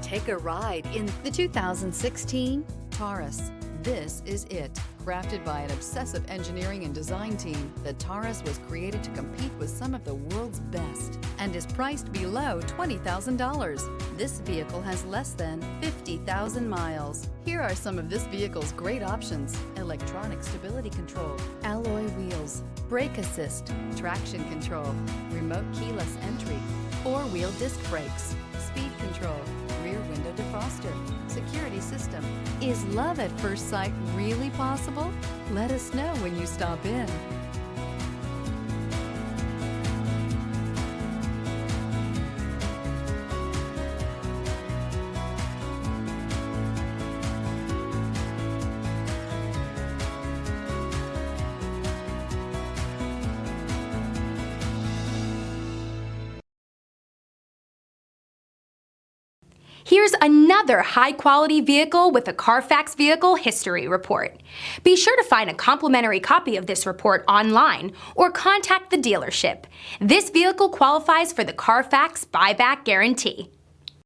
Take a ride in the 2016 Taurus. This is it. Crafted by an obsessive engineering and design team, the Taurus was created to compete with some of the world's best and is priced below $20,000. This vehicle has less than 50,000 miles. Here are some of this vehicle's great options: electronic stability control, alloy wheels, brake assist, traction control, remote keyless entry, four-wheel disc brakes, speed control, rear window defroster, security system. Is love at first sight really possible? Let us know when you stop in. Here's another high-quality vehicle with a Carfax Vehicle History Report. Be sure to find a complimentary copy of this report online or contact the dealership. This vehicle qualifies for the Carfax Buyback Guarantee.